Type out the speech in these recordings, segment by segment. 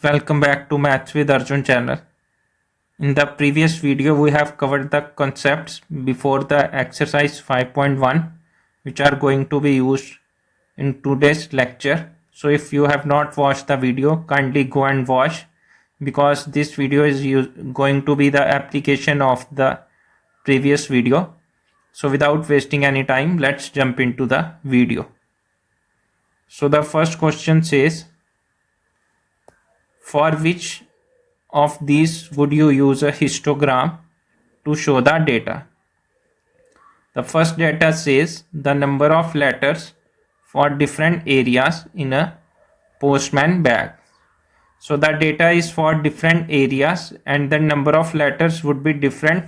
welcome back to Maths with Arjun channel. In the previous video we have covered the concepts before the exercise 5.1 which are going to be used in today's lecture. So if you have not watched the video, kindly go and watch, because this video is going to be the application of the previous video. So without wasting any time, let's jump into the video. So the first question says, for which of these would you use a histogram to show the data? The first data says the number of letters for different areas in a postman bag. So the data is for different areas and the number of letters would be different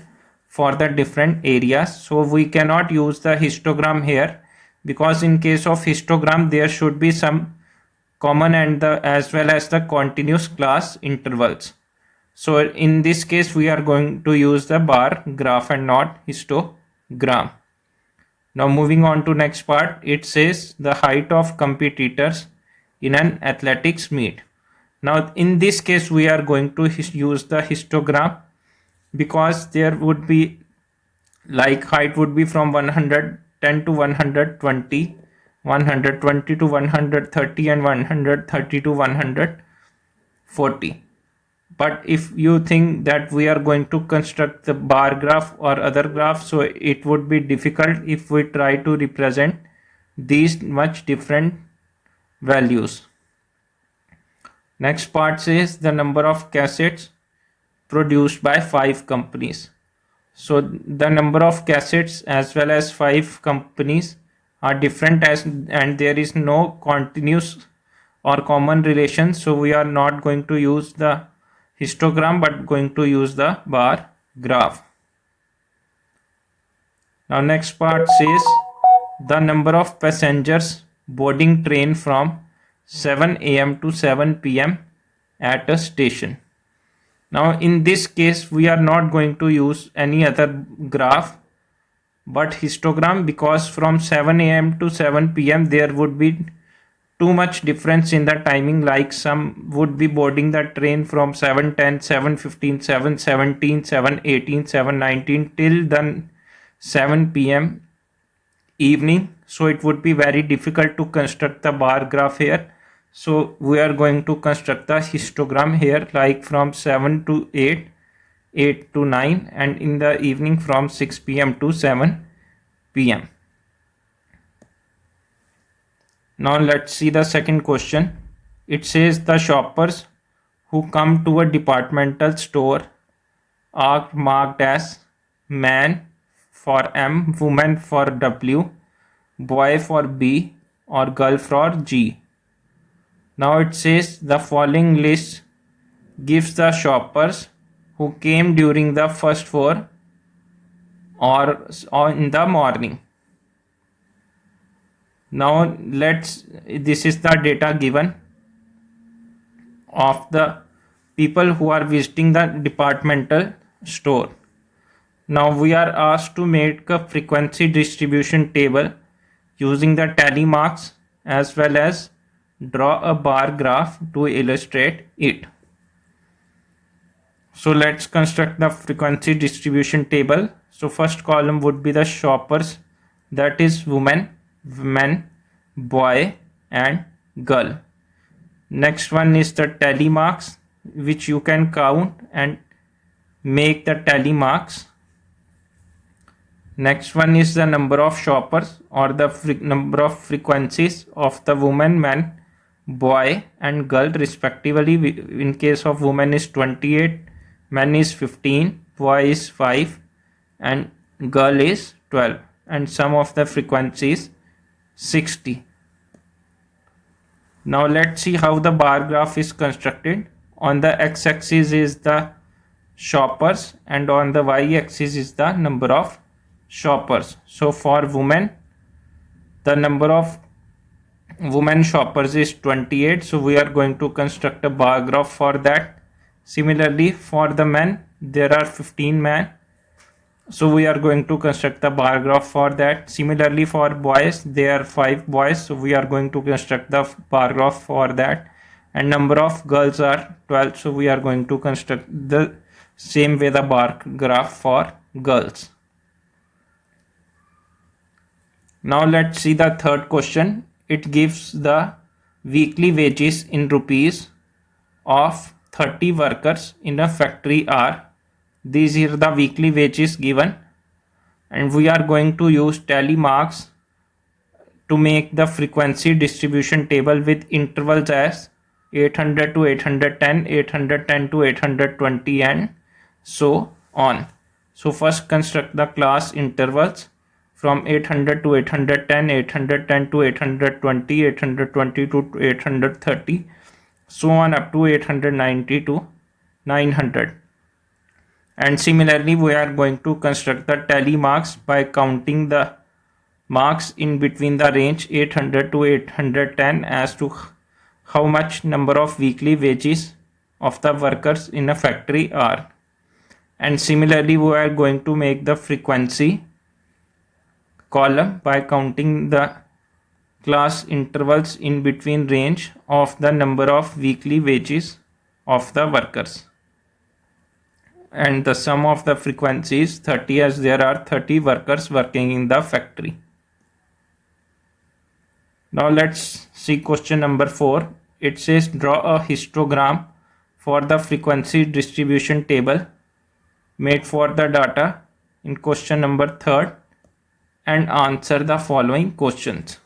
for the different areas. So we cannot use the histogram here, because in case of histogram there should be some common and as well as the continuous class intervals. So in this case we are going to use the bar graph and not histogram. Now moving on to next part, it says the height of competitors in an athletics meet. Now in this case we are going to use the histogram, because there would be like height would be from 110 to 120, 120 to 130 and 130 to 140. But if you think that we are going to construct the bar graph or other graph, so it would be difficult if we try to represent these much different values. Next part says the number of cassettes produced by 5 companies. So the number of cassettes as well as 5 companies are different, and there is no continuous or common relation. So we are not going to use the histogram but going to use the bar graph. Now next part says the number of passengers boarding train from 7 a.m. to 7 p.m. at a station. Now in this case we are not going to use any other graph but histogram, because from 7 a.m. to 7 p.m. there would be too much difference in the timing. Like some would be boarding the train from 7:10, 7:15, 7:17, 7:18, 7:19 till then 7 p.m. evening. So it would be very difficult to construct the bar graph here. So we are going to construct the histogram here, like from 7 to 8, 8 to 9, and in the evening from 6 p.m. to 7 p.m. Now let's see the second question. It says the shoppers who come to a departmental store are marked as man for M, woman for W, boy for B, or girl for G. Now it says the following list gives the shoppers who came during the first 4 or in the morning. Now this is the data given of the people who are visiting the departmental store. Now we are asked to make a frequency distribution table using the TALLYMARKS as well as draw a bar graph to illustrate it. So let's construct the frequency distribution table. So first column would be the shoppers, that is woman, men, boy and girl. Next one is the TALLYMARKS, which you can count and make the TALLYMARKS. Next one is the number of shoppers or the number of frequencies of the woman, man, boy and girl respectively. In case of woman is 28, man is 15, boy is 5 and girl is 12, and sum of the frequencies 60. Now let's see how the bar graph is constructed. On the x-axis is the shoppers and on the y-axis is the number of shoppers. So for women, the number of women shoppers is 28, so we are going to construct a bar graph for that. Similarly for the men, there are 15 men, so we are going to construct the bar graph for that. Similarly for boys, there are 5 boys, so we are going to construct the bar graph for that. and number of girls are 12, so we are going to construct the same way the bar graph for girls. Now let's see the third question. It gives the weekly wages in rupees of 30 workers in a factory are. These are the weekly wages given, and we are going to use TALLYMARKS to make the frequency distribution table with intervals as 800 to 810, 810 to 820, and so on. So first construct the class intervals from 800 to 810, 810 to 820, 820 to 830, so on up to 890 to 900. And similarly, we are going to construct the tally marks by counting the marks in between the range 800 to 810 as to how much number of weekly wages of the workers in a factory are. And similarly, we are going to make the frequency column by counting the class intervals in between range of the number of weekly wages of the workers. And the sum of the frequency is 30, as there are 30 workers working in the factory. Now let's see question number 4. It says draw a histogram for the frequency distribution table made for the data in question number 3 and answer the following questions.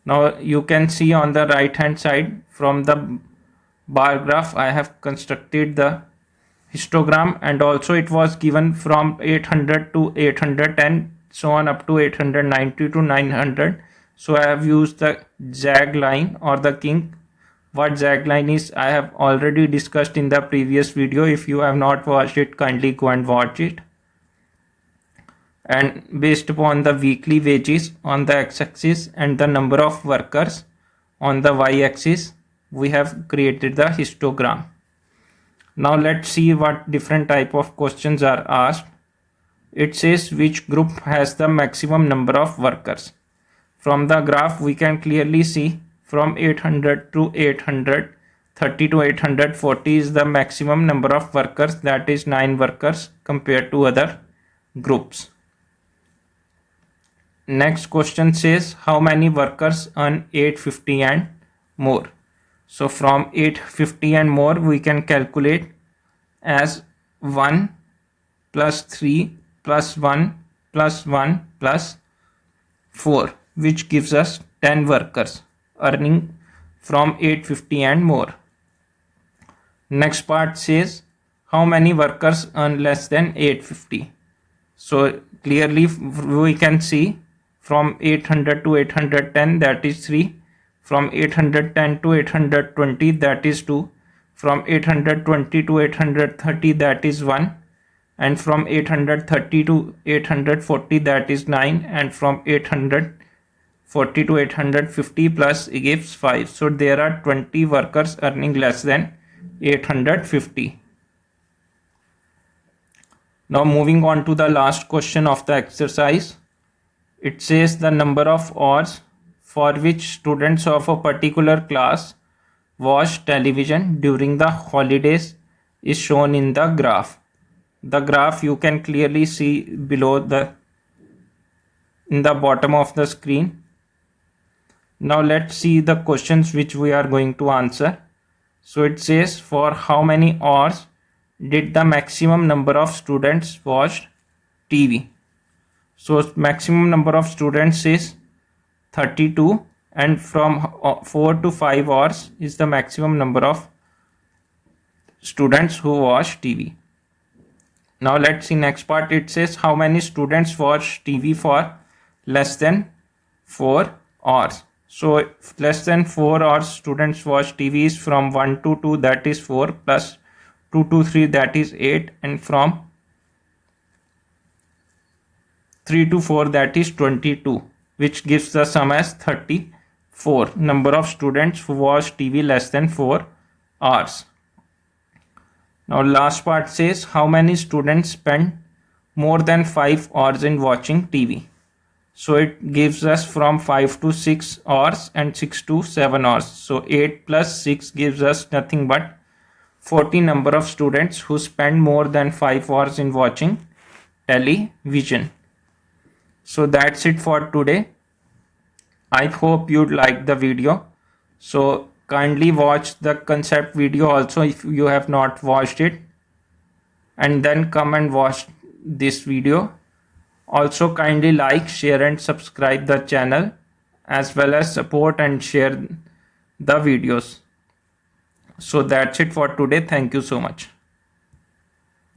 Now you can see on the right hand side from the bar graph I have constructed the histogram, and also it was given from 800 to 810, so on up to 890 to 900. So I have used the zag line or the kink. What zag line is, I have already discussed in the previous video. If you have not watched it, kindly go and watch it. And based upon the weekly wages on the x-axis and the number of workers on the y-axis, we have created the histogram. Now let's see what different type of questions are asked. It says which group has the maximum number of workers. From the graph we can clearly see from 800 to 830 to 840 is the maximum number of workers, that is 9 workers compared to other groups. Next question says how many workers earn 850 and more. So from 850 and more we can calculate as 1 plus 3 plus 1 plus 1 plus 4, which gives us 10 workers earning from 850 and more. Next part says how many workers earn less than 850. So clearly we can see from 800 to 810, that is 3. From 810 to 820, that is 2. From 820 to 830, that is 1. And from 830 to 840, that is 9. And from 840 to 850 plus gives 5. So there are 20 workers earning less than 850. Now moving on to the last question of the exercise. It says the number of hours for which students of a particular class watch television during the holidays is shown in the graph. The graph you can clearly see below in the bottom of the screen. Now let's see the questions which we are going to answer. So it says for how many hours did the maximum number of students watch TV? So maximum number of students is 32, and from 4 to 5 hours is the maximum number of students who watch TV. Now let's see next part. It says how many students watch TV for less than 4 hours. So less than 4 hours students watch TV is from 1 to 2, that is 4, plus 2 to 3, that is 8, and from 3 to 4, that is 22, which gives the sum as 34 number of students who watch TV less than 4 hours. Now last part says how many students spend more than 5 hours in watching TV. So it gives us from 5 to 6 hours and 6 to 7 hours. So 8 plus 6 gives us nothing but 40 number of students who spend more than 5 hours in watching television. So that's it for today. I hope you liked the video. So kindly watch the concept video also if you have not watched it, and then come and watch this video. Also kindly like, share and subscribe the channel, as well as support and share the videos. So that's it for today. Thank you so much.